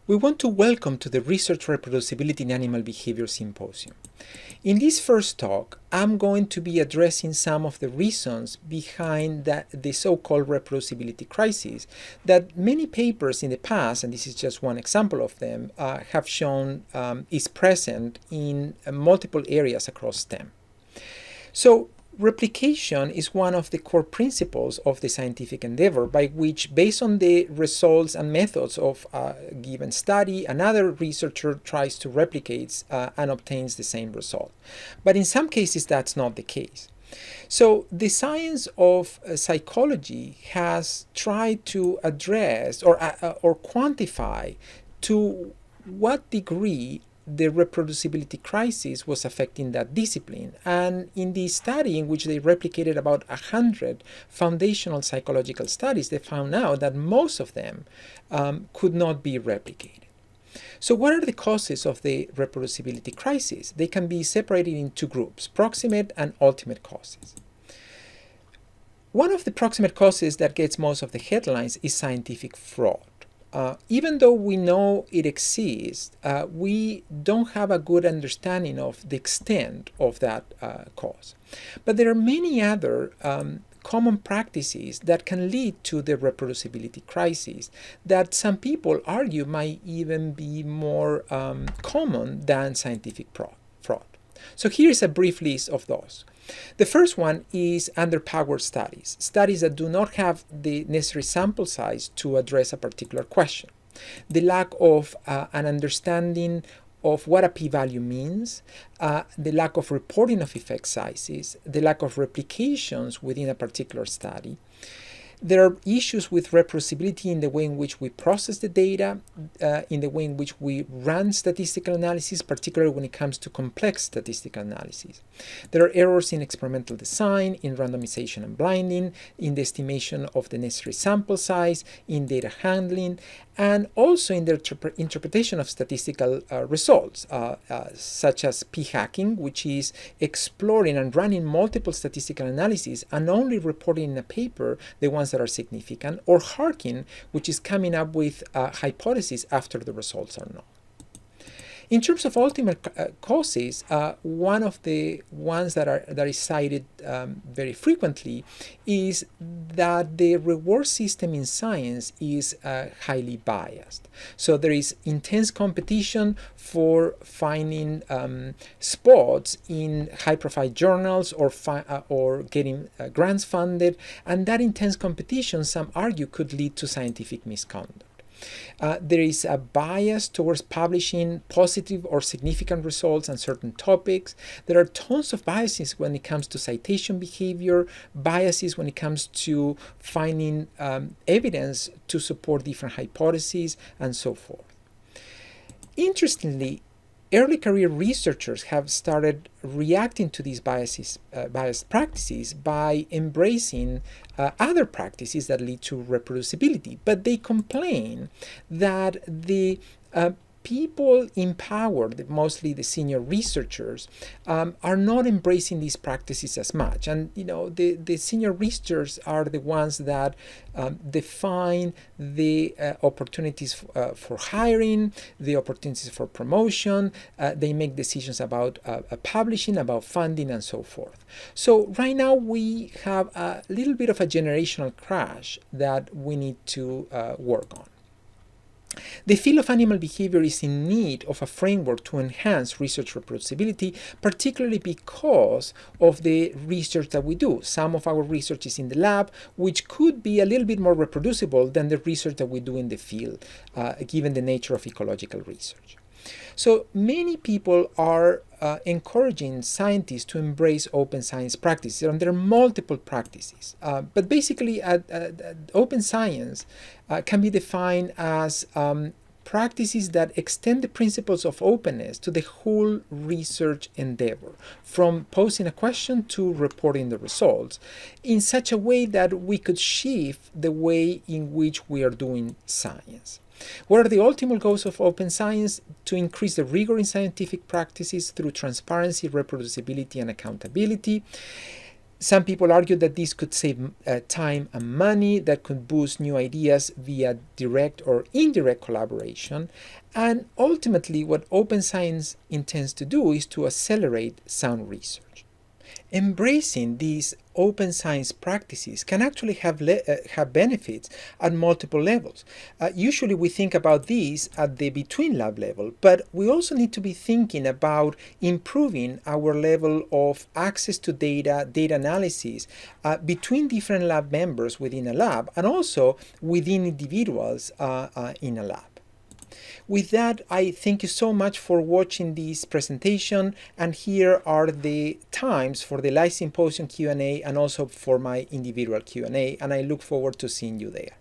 We want to welcome to the Research Reproducibility in Animal Behavior Symposium. In this first talk, I'm going to be addressing some of the reasons behind the so-called reproducibility crisis that many papers in the past, and this is just one example of them, have shown is present in multiple areas across STEM. So, replication is one of the core principles of the scientific endeavor by which, based on the results and methods of a given study, another researcher tries to replicate and obtains the same result. But in some cases, that's not the case. So the science of psychology has tried to address or quantify to what degree the reproducibility crisis was affecting that discipline. And in the study in which they replicated about 100 foundational psychological studies, they found out that most of them could not be replicated. So what are the causes of the reproducibility crisis? They can be separated in two groups, proximate and ultimate causes. One of the proximate causes that gets most of the headlines is scientific fraud. Even though we know it exists, we don't have a good understanding of the extent of that cause. But there are many other common practices that can lead to the reproducibility crisis that some people argue might even be more common than scientific fraud. So here's a brief list of those. The first one is underpowered studies, studies that do not have the necessary sample size to address a particular question. The lack of an understanding of what a p-value means, the lack of reporting of effect sizes, the lack of replications within a particular study. There are issues with reproducibility in the way in which we process the data, in the way in which we run statistical analysis, particularly when it comes to complex statistical analysis. There are errors in experimental design, in randomization and blinding, in the estimation of the necessary sample size, in data handling, and also in the interpretation of statistical results, such as p-hacking, which is exploring and running multiple statistical analyses and only reporting in a paper the ones that are significant, or harking, which is coming up with hypotheses after the results are known. In terms of ultimate causes, one of the ones that is cited very frequently is that the reward system in science is highly biased. So there is intense competition for finding spots in high-profile journals or getting grants funded, and that intense competition, some argue, could lead to scientific misconduct. There is a bias towards publishing positive or significant results on certain topics. There are tons of biases when it comes to citation behavior, biases when it comes to finding evidence to support different hypotheses, and so forth. Interestingly, early career researchers have started reacting to these biased practices by embracing other practices that lead to reproducibility. But they complain that the people in power, mostly the senior researchers, are not embracing these practices as much. And the senior researchers are the ones that define the opportunities for hiring, the opportunities for promotion. They make decisions about publishing, about funding, and so forth. So right now we have a little bit of a generational crash that we need to work on. The field of animal behavior is in need of a framework to enhance research reproducibility, particularly because of the research that we do. Some of our research is in the lab, which could be a little bit more reproducible than the research that we do in the field, given the nature of ecological research. So many people are encouraging scientists to embrace open science practices, and there are multiple practices. But basically, open science can be defined as practices that extend the principles of openness to the whole research endeavor, from posing a question to reporting the results, in such a way that we could shift the way in which we are doing science. What are the ultimate goals of open science? To increase the rigor in scientific practices through transparency, reproducibility, and accountability. Some people argue that this could save time and money, that could boost new ideas via direct or indirect collaboration. And ultimately, what open science intends to do is to accelerate sound research. Embracing these open science practices can actually have benefits at multiple levels. Usually we think about these at the between lab level, but we also need to be thinking about improving our level of access to data, data analysis between different lab members within a lab, and also within individuals in a lab. With that, I thank you so much for watching this presentation, and here are the times for the live symposium Q&A and also for my individual Q&A, and I look forward to seeing you there.